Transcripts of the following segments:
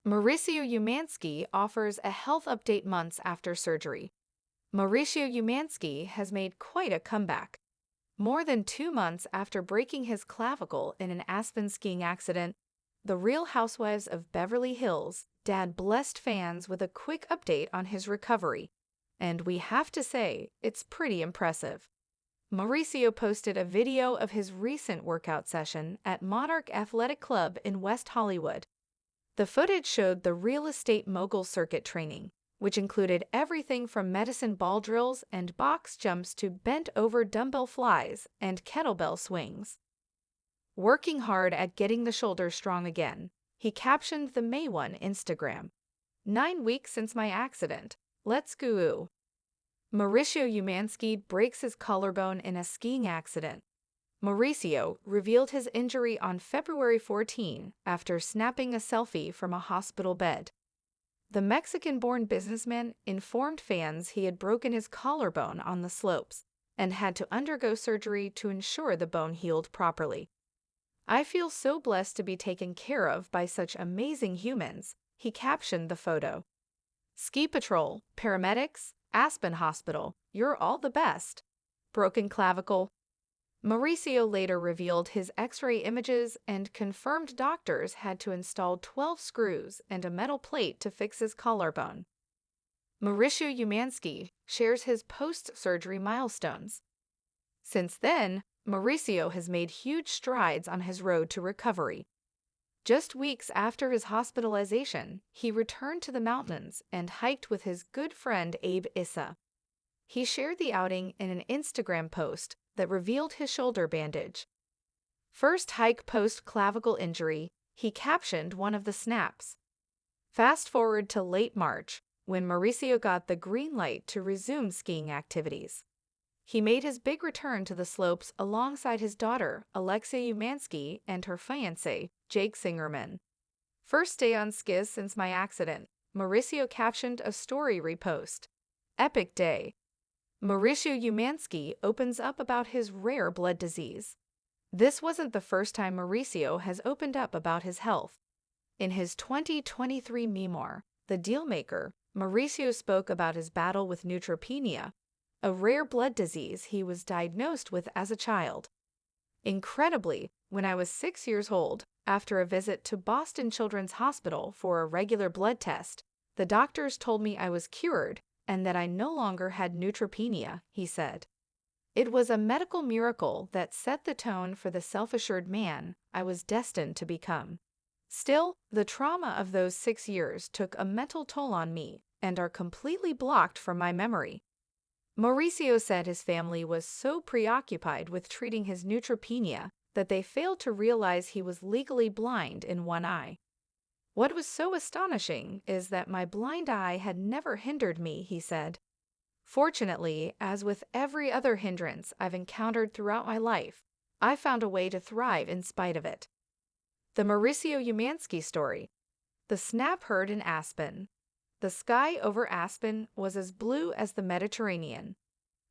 Mauricio Umansky offers a health update months after surgery. Mauricio Umansky has made quite a comeback. More than 2 months after breaking his clavicle in an Aspen skiing accident, the Real Housewives of Beverly Hills dad blessed fans with a quick update on his recovery. And we have to say, it's pretty impressive. Mauricio posted a video of his recent workout session at Monarch Athletic Club in West Hollywood. The footage showed the real estate mogul circuit training, which included everything from medicine ball drills and box jumps to bent-over dumbbell flies and kettlebell swings. Working hard at getting the shoulder strong again, he captioned the May 1 Instagram. 9 weeks since my accident. Let's go. Mauricio Umansky breaks his collarbone in a skiing accident. Mauricio revealed his injury on February 14 after snapping a selfie from a hospital bed. The Mexican-born businessman informed fans he had broken his collarbone on the slopes and had to undergo surgery to ensure the bone healed properly. "I feel so blessed to be taken care of by such amazing humans," he captioned the photo. "Ski patrol, paramedics, Aspen Hospital, you're all the best." Broken clavicle. Mauricio later revealed his X-ray images and confirmed doctors had to install 12 screws and a metal plate to fix his collarbone. Mauricio Umansky shares his post-surgery milestones. Since then, Mauricio has made huge strides on his road to recovery. Just weeks after his hospitalization, he returned to the mountains and hiked with his good friend Abe Issa. He shared the outing in an Instagram post that revealed his shoulder bandage. First hike post-clavicle injury, he captioned one of the snaps. Fast forward to late March, when Mauricio got the green light to resume skiing activities. He made his big return to the slopes alongside his daughter, Alexia Umansky, and her fiancé, Jake Singerman. "First day on skis since my accident," Mauricio captioned a story repost. "Epic day." Mauricio Umansky opens up about his rare blood disease. This wasn't the first time Mauricio has opened up about his health. In his 2023 memoir, The Dealmaker, Mauricio spoke about his battle with neutropenia, a rare blood disease he was diagnosed with as a child. "Incredibly, when I was 6 years old, after a visit to Boston Children's Hospital for a regular blood test, the doctors told me I was cured and that I no longer had neutropenia," he said. "It was a medical miracle that set the tone for the self-assured man I was destined to become. Still, the trauma of those 6 years took a mental toll on me and are completely blocked from my memory." Mauricio said his family was so preoccupied with treating his neutropenia that they failed to realize he was legally blind in one eye. "What was so astonishing is that my blind eye had never hindered me," he said. "Fortunately, as with every other hindrance I've encountered throughout my life, I found a way to thrive in spite of it." The Mauricio Umansky story. The snap heard in Aspen. The sky over Aspen was as blue as the Mediterranean.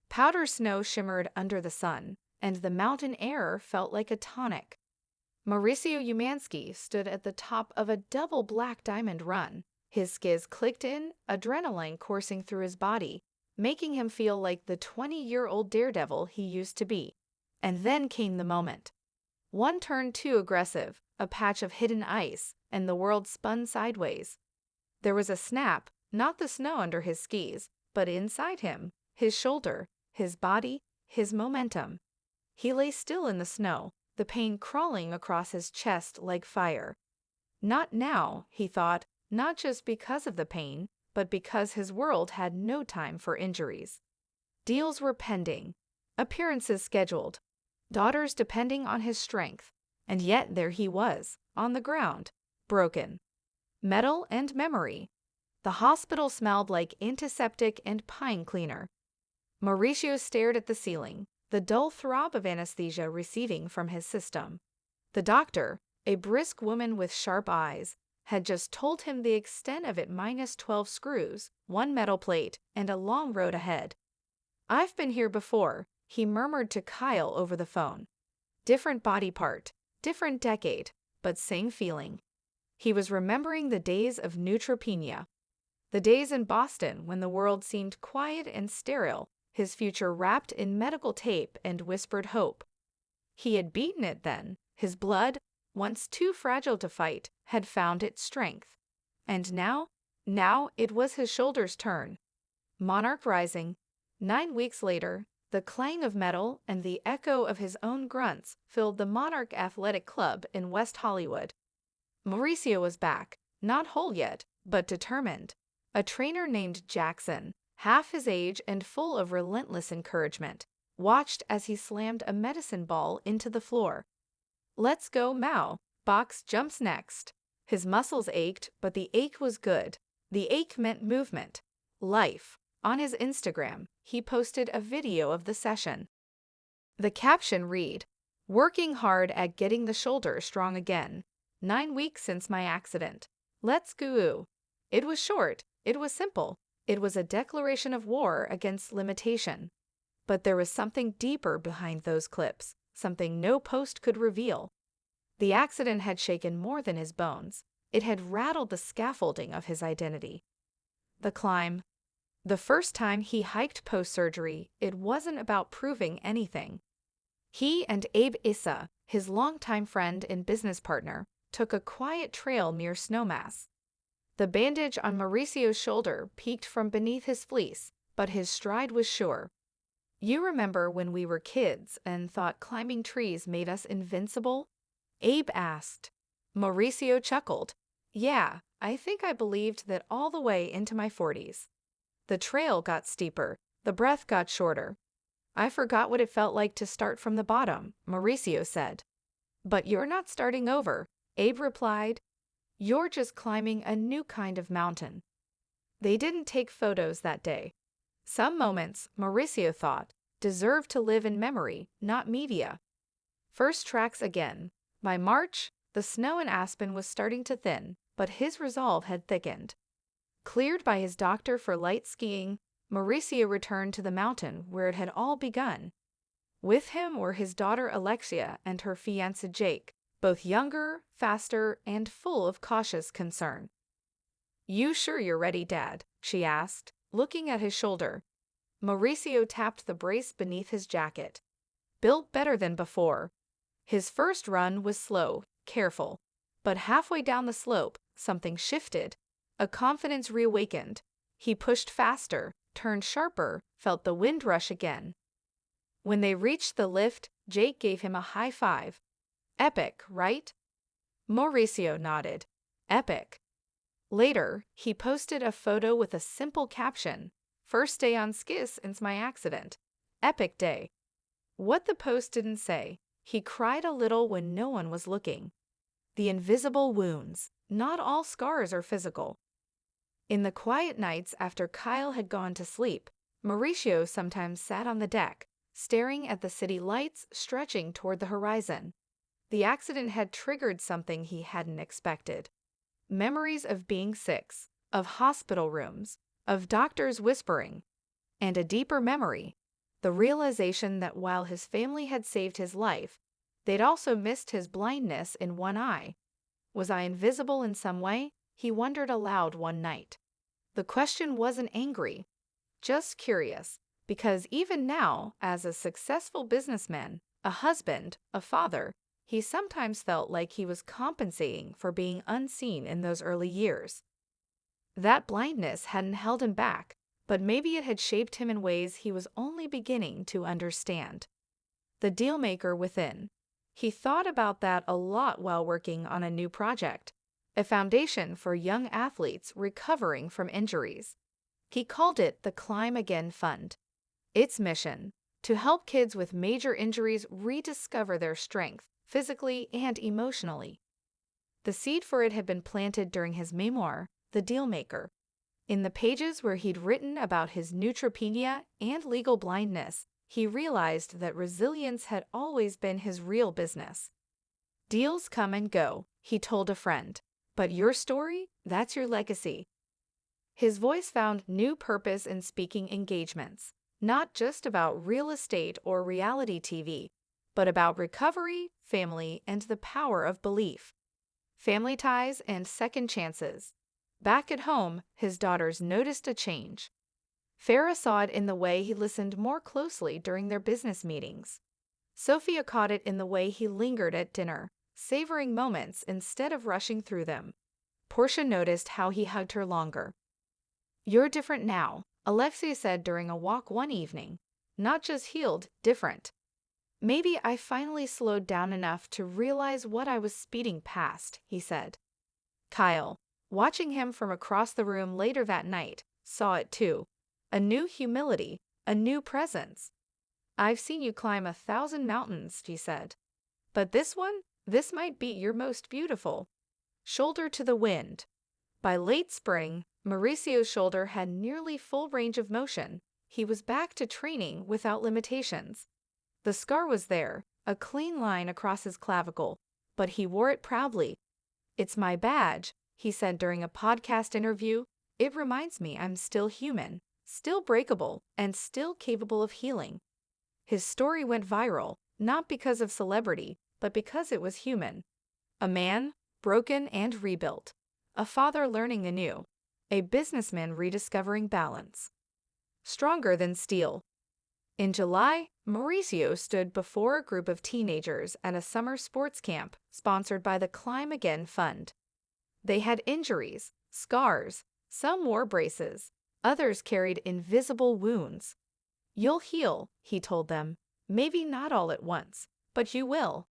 Powder snow shimmered under the sun, and the mountain air felt like a tonic. Mauricio Umansky stood at the top of a double black diamond run. His skis clicked in, adrenaline coursing through his body, making him feel like the 20-year-old daredevil he used to be. And then came the moment. One turn too aggressive, a patch of hidden ice, and the world spun sideways. There was a snap, not the snow under his skis, but inside him, his shoulder, his body, his momentum. He lay still in the snow, the pain crawling across his chest like fire. Not now, he thought, not just because of the pain, but because his world had no time for injuries. Deals were pending, appearances scheduled, daughters depending on his strength, and yet there he was, on the ground, broken. Metal and memory. The hospital smelled like antiseptic and pine cleaner. Mauricio stared at the ceiling, the dull throb of anesthesia receding from his system. The doctor, a brisk woman with sharp eyes, had just told him the extent of it: -12 screws, one metal plate, and a long road ahead. "I've been here before," he murmured to Kyle over the phone. "Different body part, different decade, but same feeling." He was remembering the days of neutropenia, the days in Boston when the world seemed quiet and sterile, his future wrapped in medical tape and whispered hope. He had beaten it then. His blood, once too fragile to fight, had found its strength. And now it was his shoulder's turn. Monarch rising. 9 weeks later, the clang of metal and the echo of his own grunts filled the Monarch Athletic Club in West Hollywood. Mauricio was back, not whole yet, but determined. A trainer named Jackson, half his age and full of relentless encouragement, watched as he slammed a medicine ball into the floor. "Let's go, Mao. Box jumps next." His muscles ached, but the ache was good. The ache meant movement, life. On his Instagram, he posted a video of the session. The caption read, "Working hard at getting the shoulder strong again. 9 weeks since my accident. Let's go." It was short, it was simple, it was a declaration of war against limitation. But there was something deeper behind those clips, something no post could reveal. The accident had shaken more than his bones. It had rattled the scaffolding of his identity. The climb. The first time he hiked post-surgery, it wasn't about proving anything. He and Abe Issa, his longtime friend and business partner, took a quiet trail near Snowmass. The bandage on Mauricio's shoulder peeked from beneath his fleece, but his stride was sure. "You remember when we were kids and thought climbing trees made us invincible?" Abe asked. Mauricio chuckled. "Yeah, I think I believed that all the way into my 40s. The trail got steeper, the breath got shorter. I forgot what it felt like to start from the bottom," Mauricio said. "But you're not starting over," Abe replied. "You're just climbing a new kind of mountain." They didn't take photos that day. Some moments, Mauricio thought, deserved to live in memory, not media. First tracks again. By March, the snow in Aspen was starting to thin, but his resolve had thickened. Cleared by his doctor for light skiing, Mauricio returned to the mountain where it had all begun. With him were his daughter Alexia and her fiancé Jake, both younger, faster, and full of cautious concern. "You sure you're ready, Dad?" she asked, looking at his shoulder. Mauricio tapped the brace beneath his jacket. "Built better than before." His first run was slow, careful. But halfway down the slope, something shifted. A confidence reawakened. He pushed faster, turned sharper, felt the wind rush again. When they reached the lift, Jake gave him a high five. "Epic, right?" Mauricio nodded. "Epic." Later, he posted a photo with a simple caption, "First day on skis since my accident. Epic day." What the post didn't say, he cried a little when no one was looking. The invisible wounds. Not all scars are physical. In the quiet nights after Kyle had gone to sleep, Mauricio sometimes sat on the deck, staring at the city lights stretching toward the horizon. The accident had triggered something he hadn't expected. Memories of being sick, of hospital rooms, of doctors whispering, and a deeper memory, the realization that while his family had saved his life, they'd also missed his blindness in one eye. Was I invisible in some way? He wondered aloud one night. The question wasn't angry, just curious, because even now, as a successful businessman, a husband, a father, he sometimes felt like he was compensating for being unseen in those early years. That blindness hadn't held him back, but maybe it had shaped him in ways he was only beginning to understand. The dealmaker within. He thought about that a lot while working on a new project, a foundation for young athletes recovering from injuries. He called it the Climb Again Fund. Its mission, to help kids with major injuries rediscover their strength, physically and emotionally. The seed for it had been planted during his memoir, The Dealmaker. In the pages where he'd written about his neutropenia and legal blindness, he realized that resilience had always been his real business. "Deals come and go," he told a friend, "but your story, that's your legacy." His voice found new purpose in speaking engagements, not just about real estate or reality TV, but about recovery, family, and the power of belief. family ties, and second chances. Back at home, his daughters noticed a change. Farah saw it in the way he listened more closely during their business meetings. Sophia caught it in the way he lingered at dinner, savoring moments instead of rushing through them. Portia noticed how he hugged her longer. "You're different now," Alexei said during a walk one evening. "Not just healed, different." "Maybe I finally slowed down enough to realize what I was speeding past," he said. Kyle, watching him from across the room later that night, saw it too. A new humility, a new presence. "I've seen you climb 1,000 mountains," he said. "But this might be your most beautiful." Shoulder to the wind. By late spring, Mauricio's shoulder had nearly full range of motion. He was back to training without limitations. The scar was there, a clean line across his clavicle, but he wore it proudly. "It's my badge," he said during a podcast interview. "It reminds me I'm still human, still breakable, and still capable of healing." His story went viral, not because of celebrity, but because it was human. A man, broken and rebuilt. A father learning anew. A businessman rediscovering balance. Stronger than steel. In July, Mauricio stood before a group of teenagers at a summer sports camp sponsored by the Climb Again Fund. They had injuries, scars, some wore braces, others carried invisible wounds. "You'll heal," he told them. "Maybe not all at once, but you will."